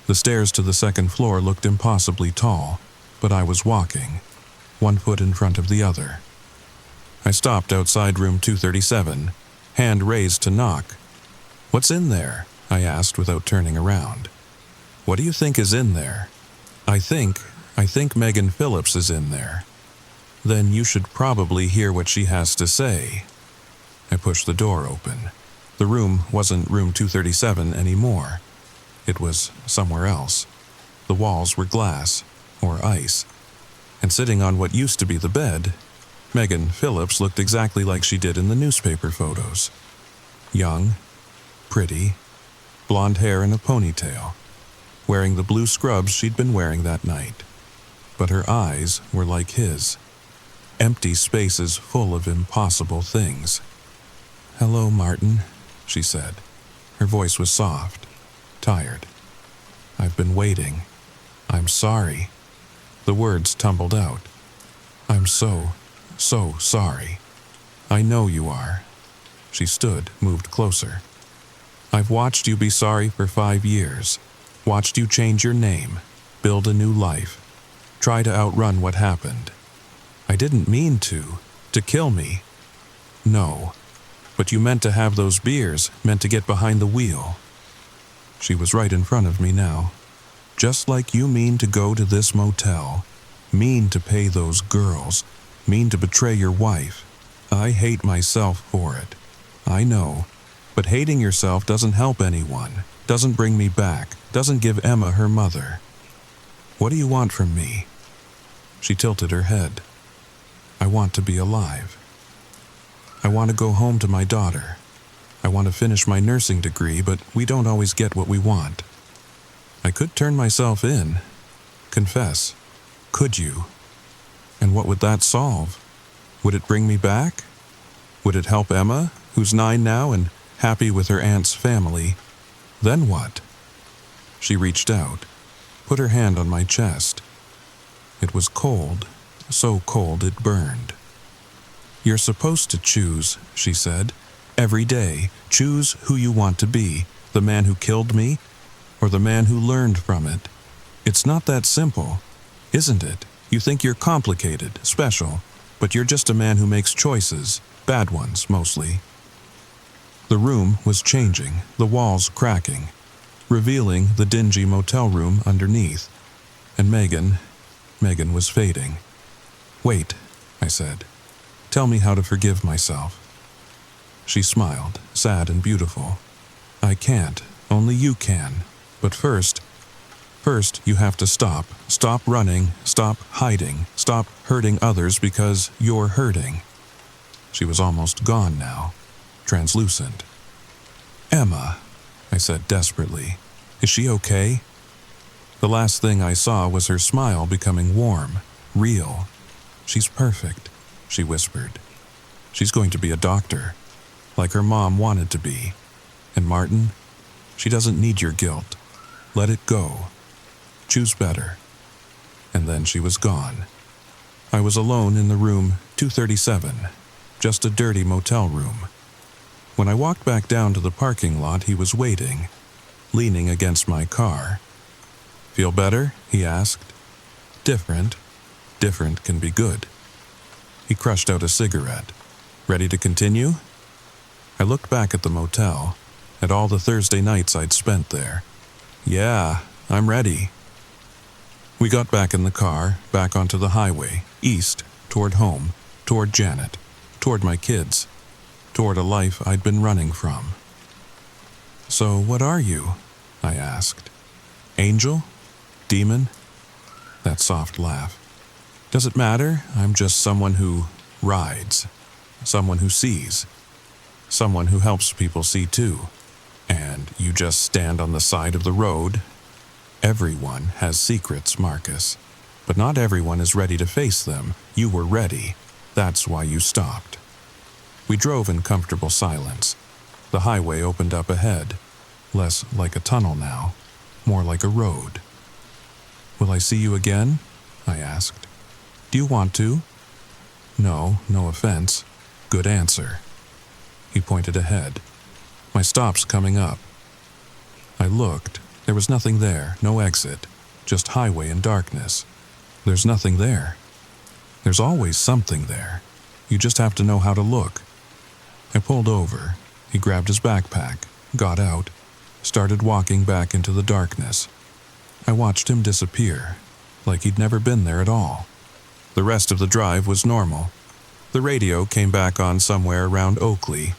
The stairs to the 2nd floor looked impossibly tall, but I was walking, 1 foot in front of the other. I stopped outside room 237, hand raised to knock. "What's in there?" I asked without turning around. "What do you think is in there?" I think Megan Phillips is in there." "Then you should probably hear what she has to say." I pushed the door open. The room wasn't room 237 anymore. It was somewhere else. The walls were glass, or ice. And sitting on what used to be the bed, Megan Phillips looked exactly like she did in the newspaper photos. Young, pretty, blonde hair in a ponytail, wearing the blue scrubs she'd been wearing that night. But her eyes were like his. empty spaces full of impossible things. "Hello, Martin," she said. Her voice was soft, tired. "I've been waiting. I'm sorry." The words tumbled out. "I'm so sorry. I know you are." She stood, moved closer. "I've watched you be sorry for 5 years. Watched you change your name, build a new life, try to outrun what happened. I didn't mean to kill me. No. But you meant to have those beers, meant to get behind the wheel." She was right in front of me now. "Just like you mean to go to this motel, mean to pay those girls, mean to betray your wife. I hate myself for it. I know. But hating yourself doesn't help anyone, doesn't bring me back, doesn't give Emma her mother. What do you want from me?" She tilted her head. "I want to be alive. I want to go home to my daughter. I want to finish my nursing degree, but we don't always get what we want. I could turn myself in. Confess. Could you? And what would that solve? Would it bring me back? Would it help Emma, who's 9 now and happy with her aunt's family? Then what?" She reached out, put her hand on my chest. It was cold, so cold it burned. "You're supposed to choose," she said. "Every day, choose who you want to be, the man who killed me, or the man who learned from it. It's not that simple, isn't it? You think you're complicated, special, but you're just a man who makes choices, bad ones mostly." The room was changing, the walls cracking, revealing the dingy motel room underneath, and Megan was fading. "Wait," I said. "Tell me how to forgive myself." She smiled, sad and beautiful. "I can't. Only you can. But first you have to stop. Stop running. Stop hiding. Stop hurting others because you're hurting." She was almost gone now, translucent. "Emma," I said desperately. "Is she okay?" The last thing I saw was her smile becoming warm, real. "She's perfect," she whispered. "She's going to be a doctor, like her mom wanted to be. And Martin, she doesn't need your guilt. Let it go. Choose better." And then she was gone. I was alone in the room 237, just a dirty motel room. When I walked back down to the parking lot, he was waiting, leaning against my car. "Feel better?" he asked. "Different. Different can be good." He crushed out a cigarette. "Ready to continue?" I looked back at the motel, at all the Thursday nights I'd spent there. "Yeah, I'm ready." We got back in the car, back onto the highway, east, toward home, toward Janet, toward my kids, toward a life I'd been running from. "So what are you?" I asked. "Angel? Demon?" That soft laugh. "Does it matter? I'm just someone who rides, someone who sees, someone who helps people see too. And you just stand on the side of the road. Everyone has secrets, Marcus, but not everyone is ready to face them. You were ready. That's why you stopped." We drove in comfortable silence. The highway opened up ahead, less like a tunnel now, more like a road. "Will I see you again?" I asked. "Do you want to?" "No, no offense. Good answer." He pointed ahead. "My stop's coming up." I looked. There was nothing there, no exit, just highway and darkness. There's nothing there. There's always something there. You just have to know how to look. I pulled over. He grabbed his backpack, got out, started walking back into the darkness. I watched him disappear, like he'd never been there at all. The rest of the drive was normal. The radio came back on somewhere around Oakley.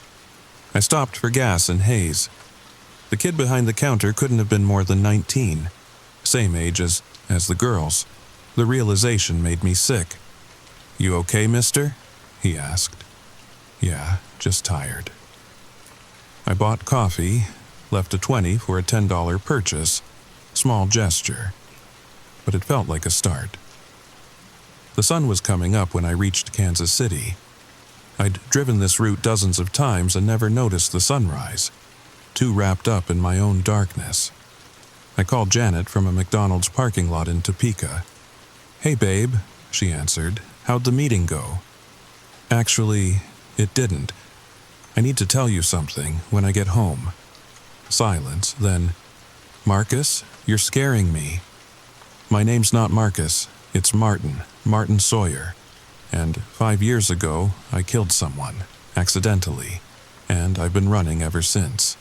I stopped for gas in Hayes. The kid behind the counter couldn't have been more than 19, same age as the girls. The realization made me sick. "You okay, mister?" he asked. "Yeah, just tired." I bought coffee, left a 20 for a $10 purchase. Small gesture, but it felt like a start. The sun was coming up when I reached Kansas City. I'd driven this route dozens of times and never noticed the sunrise, too wrapped up in my own darkness. I called Janet from a McDonald's parking lot in Topeka. "Hey babe," she answered. "How'd the meeting go?" "Actually, it didn't. I need to tell you something when I get home." Silence, then, "Marcus, you're scaring me." "My name's not Marcus, it's Martin Sawyer. And 5 years ago, I killed someone, accidentally, and I've been running ever since."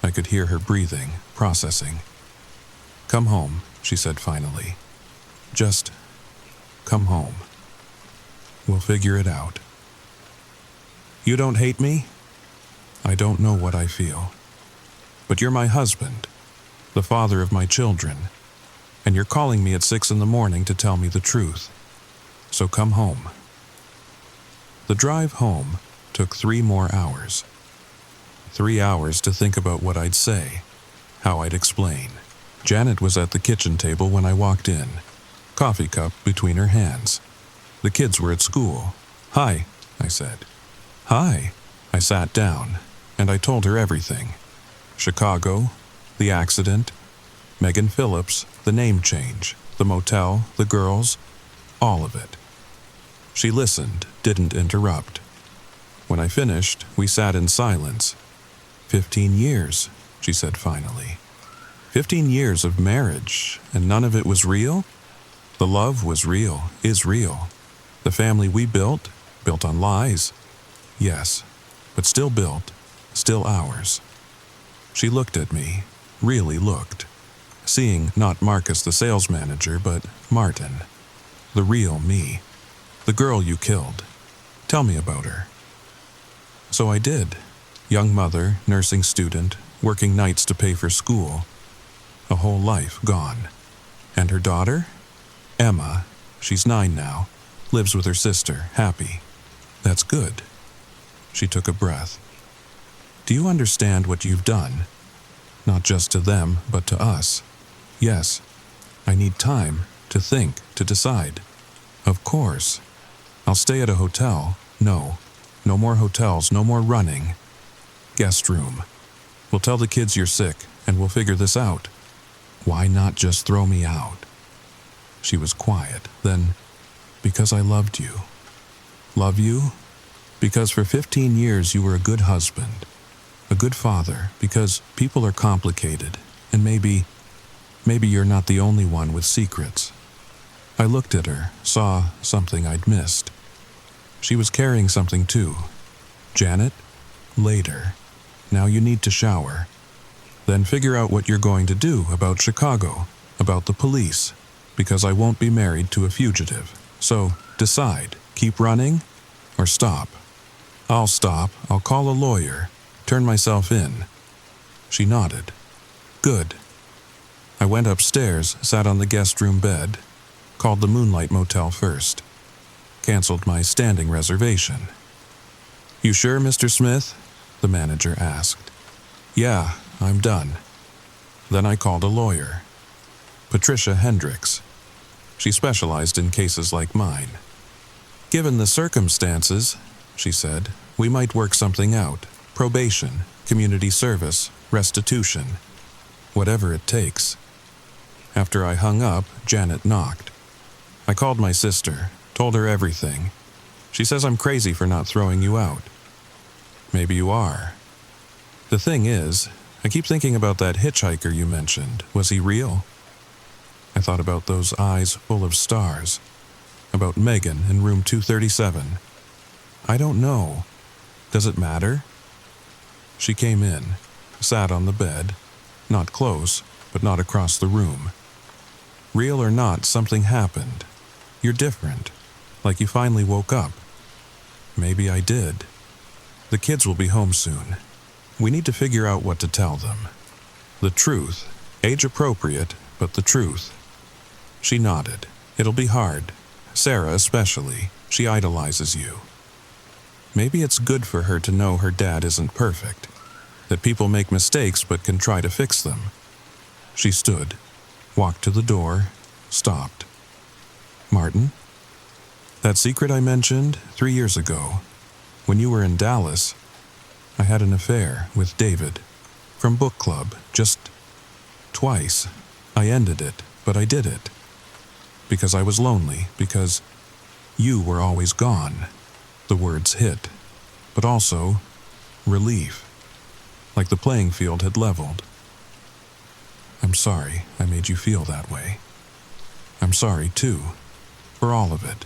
I could hear her breathing, processing. "Come home," she said finally. "Just come home. We'll figure it out." "You don't hate me?" "I don't know what I feel. But you're my husband, the father of my children, and you're calling me at 6 a.m. to tell me the truth. So come home." The drive home took 3 more hours. 3 hours to think about what I'd say, how I'd explain. Janet was at the kitchen table when I walked in, coffee cup between her hands. The kids were at school. "Hi," I said. "Hi." I sat down, and I told her everything. Chicago, the accident, Megan Phillips, the name change, the motel, the girls, all of it. She listened, didn't interrupt. When I finished, we sat in silence. 15 years, she said finally. 15 years of marriage, and none of it was real? The love was real, is real. The family we built on lies. Yes, but still built, still ours. She looked at me, really looked, seeing not Marcus the sales manager, but Martin, the real me, the girl you killed. Tell me about her. So I did. Young mother, nursing student, working nights to pay for school. A whole life gone. And her daughter? Emma, she's 9 now, lives with her sister, happy. That's good. She took a breath. Do you understand what you've done? Not just to them, but to us. Yes, I need time to think, to decide. Of course. I'll stay at a hotel. No more hotels, no more running. Guest room. We'll tell the kids you're sick, and we'll figure this out. Why not just throw me out? She was quiet, then, because I loved you. Love you? Because for 15 years you were a good husband, a good father, because people are complicated, and maybe you're not the only one with secrets. I looked at her, saw something I'd missed. She was carrying something too. Janet, later. Now you need to shower. Then figure out what you're going to do about Chicago, about the police, because I won't be married to a fugitive. So decide, keep running or stop. I'll stop, I'll call a lawyer, turn myself in. She nodded. Good. I went upstairs, sat on the guest room bed, called the Moonlight Motel first. Canceled my standing reservation. You sure, Mr. Smith? The manager asked. Yeah, I'm done. Then I called a lawyer. Patricia Hendricks. She specialized in cases like mine. Given the circumstances, she said, we might work something out. Probation, community service, restitution. Whatever it takes. After I hung up, Janet knocked. I called my sister, told her everything. She says I'm crazy for not throwing you out. Maybe you are. The thing is, I keep thinking about that hitchhiker you mentioned. Was he real? I thought about those eyes full of stars. About Megan in room 237. I don't know. Does it matter? She came in, sat on the bed, not close, but not across the room. Real or not, something happened. You're different, like you finally woke up. Maybe I did. The kids will be home soon. We need to figure out what to tell them. The truth, age appropriate, but the truth. She nodded. It'll be hard. Sarah especially. She idolizes you. Maybe it's good for her to know her dad isn't perfect, that people make mistakes but can try to fix them. She stood, walked to the door, stopped. Martin? That secret I mentioned 3 years ago, when you were in Dallas, I had an affair with David from book club, just twice. I ended it, but I did it. Because I was lonely, because you were always gone. The words hit, but also relief, like the playing field had leveled. I'm sorry I made you feel that way. I'm sorry, too, for all of it.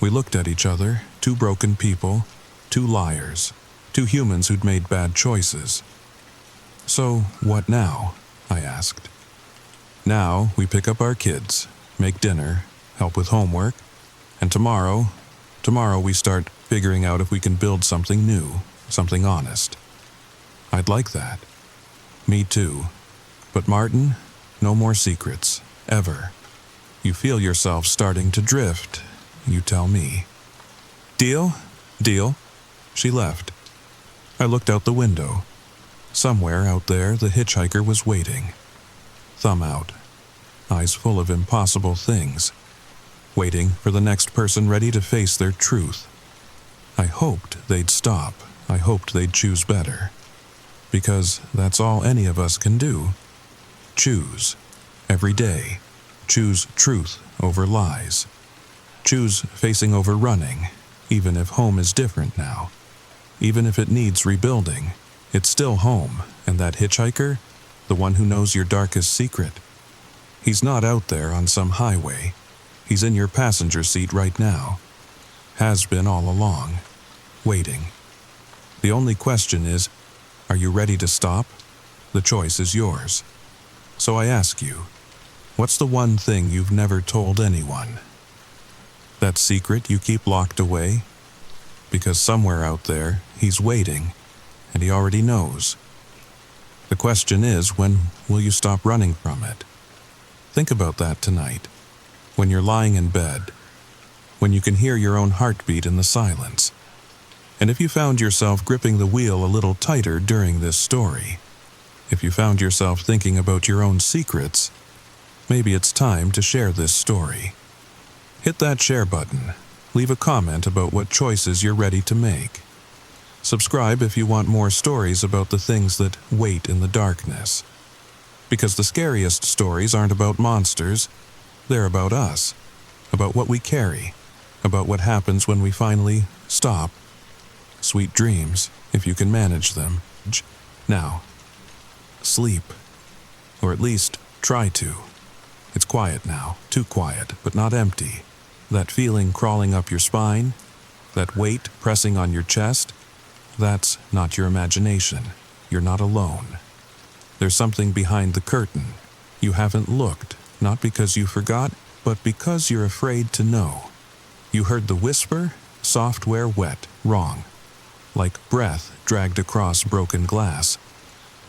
We looked at each other, two broken people, two liars, two humans who'd made bad choices. So, what now? I asked. Now we pick up our kids, make dinner, help with homework, and tomorrow we start figuring out if we can build something new, something honest. I'd like that. Me too. But Martin, no more secrets, ever. You feel yourself starting to drift, you tell me. Deal? Deal? She left. I looked out the window. Somewhere out there, the hitchhiker was waiting. Thumb out, eyes full of impossible things, waiting for the next person ready to face their truth. I hoped they'd stop. I hoped they'd choose better. Because that's all any of us can do. Choose. Every day. Choose truth over lies. Choose facing over running, even if home is different now. Even if it needs rebuilding, it's still home, and that hitchhiker, the one who knows your darkest secret, he's not out there on some highway. He's in your passenger seat right now. Has been all along. Waiting. The only question is, are you ready to stop? The choice is yours. So I ask you, what's the one thing you've never told anyone? That secret you keep locked away? Because somewhere out there, he's waiting, and he already knows. The question is, when will you stop running from it? Think about that tonight, when you're lying in bed, when you can hear your own heartbeat in the silence. And if you found yourself gripping the wheel a little tighter during this story, if you found yourself thinking about your own secrets, maybe it's time to share this story. Hit that share button. Leave a comment about what choices you're ready to make. Subscribe if you want more stories about the things that wait in the darkness. Because the scariest stories aren't about monsters, they're about us, about what we carry, about what happens when we finally stop. Sweet dreams, if you can manage them. Now, sleep. Or at least try to. It's quiet now, too quiet, but not empty. That feeling crawling up your spine, that weight pressing on your chest, that's not your imagination. You're not alone. There's something behind the curtain. You haven't looked, not because you forgot, but because you're afraid to know. You heard the whisper, software wet, wrong. Like breath dragged across broken glass.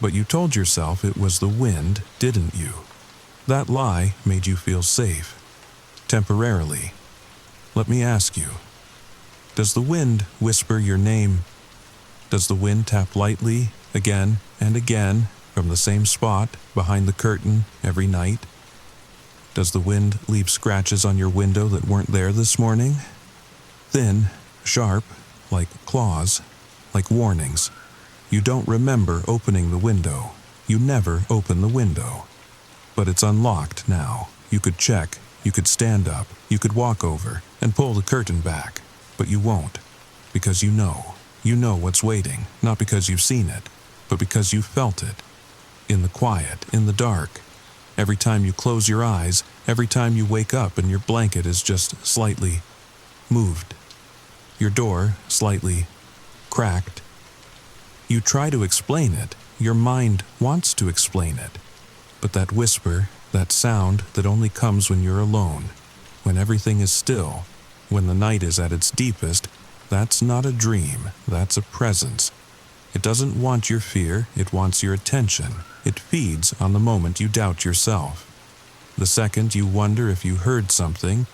But you told yourself it was the wind, didn't you? That lie made you feel safe. Temporarily. Let me ask you, does the wind whisper your name? Does the wind tap lightly, again and again, from the same spot, behind the curtain, every night? Does the wind leave scratches on your window that weren't there this morning? Thin, sharp, like claws, like warnings. You don't remember opening the window. You never open the window. But it's unlocked now. You could check, you could stand up, you could walk over and pull the curtain back. But you won't, because you know. You know what's waiting, not because you've seen it, but because you felt it. In the quiet, in the dark. Every time you close your eyes, every time you wake up and your blanket is just slightly moved. Your door slightly cracked. You try to explain it. Your mind wants to explain it. But that whisper, that sound that only comes when you're alone, when everything is still, when the night is at its deepest, that's not a dream, that's a presence. It doesn't want your fear, it wants your attention. It feeds on the moment you doubt yourself. The second you wonder if you heard something,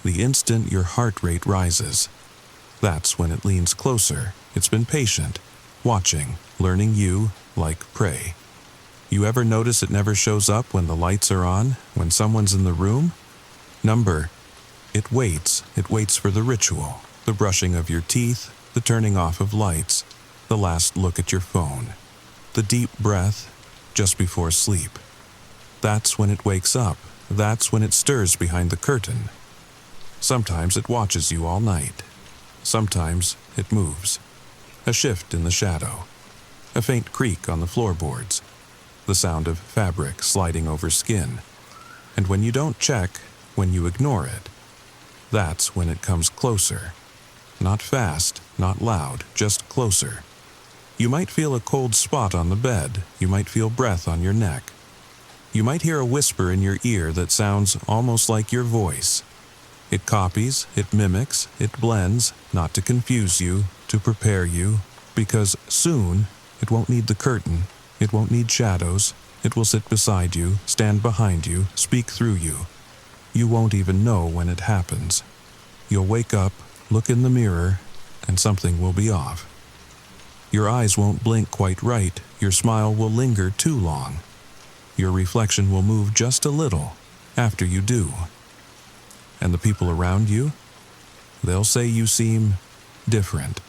the instant your heart rate rises. That's when it leans closer. It's been patient, watching, learning you like prey. You ever notice it never shows up when the lights are on, when someone's in the room? Number It waits for the ritual, the brushing of your teeth, the turning off of lights, the last look at your phone, the deep breath just before sleep. That's when it wakes up. That's when it stirs behind the curtain. Sometimes it watches you all night. Sometimes it moves. A shift in the shadow. A faint creak on the floorboards. The sound of fabric sliding over skin. And when you don't check, when you ignore it, that's when it comes closer. Not fast, not loud, just closer. You might feel a cold spot on the bed. You might feel breath on your neck. You might hear a whisper in your ear that sounds almost like your voice. It copies, it mimics, it blends, not to confuse you, to prepare you, because soon it won't need the curtain, it won't need shadows, it will sit beside you, stand behind you, speak through you. You won't even know when it happens. You'll wake up, look in the mirror, and something will be off. Your eyes won't blink quite right, your smile will linger too long. Your reflection will move just a little after you do. And the people around you? They'll say you seem different.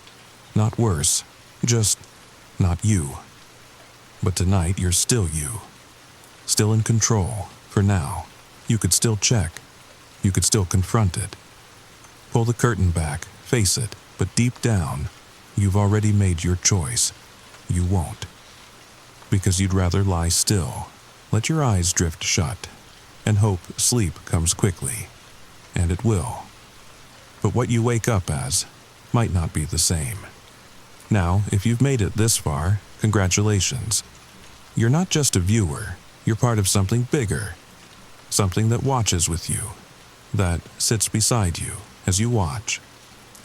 Not worse, just not you. But tonight you're still you. Still in control, for now. You could still check. You could still confront it. Pull the curtain back, face it, but deep down, you've already made your choice. You won't. Because you'd rather lie still. Let your eyes drift shut, and hope sleep comes quickly. And it will. But what you wake up as might not be the same. Now, if you've made it this far, congratulations. You're not just a viewer, you're part of something bigger. Something that watches with you, that sits beside you as you watch,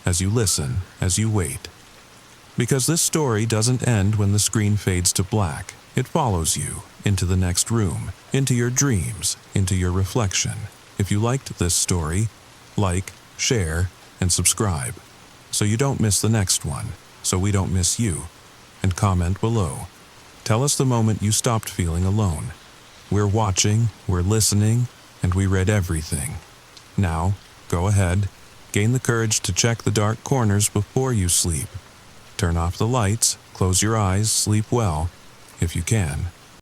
as you listen, as you wait. Because this story doesn't end when the screen fades to black. It follows you into the next room, into your dreams, into your reflection. If you liked this story, like, share, and subscribe, so you don't miss the next one, so we don't miss you, and comment below. Tell us the moment you stopped feeling alone. We're watching, we're listening, and we read everything. Now, go ahead, gain the courage to check the dark corners before you sleep. Turn off the lights, close your eyes, sleep well, if you can.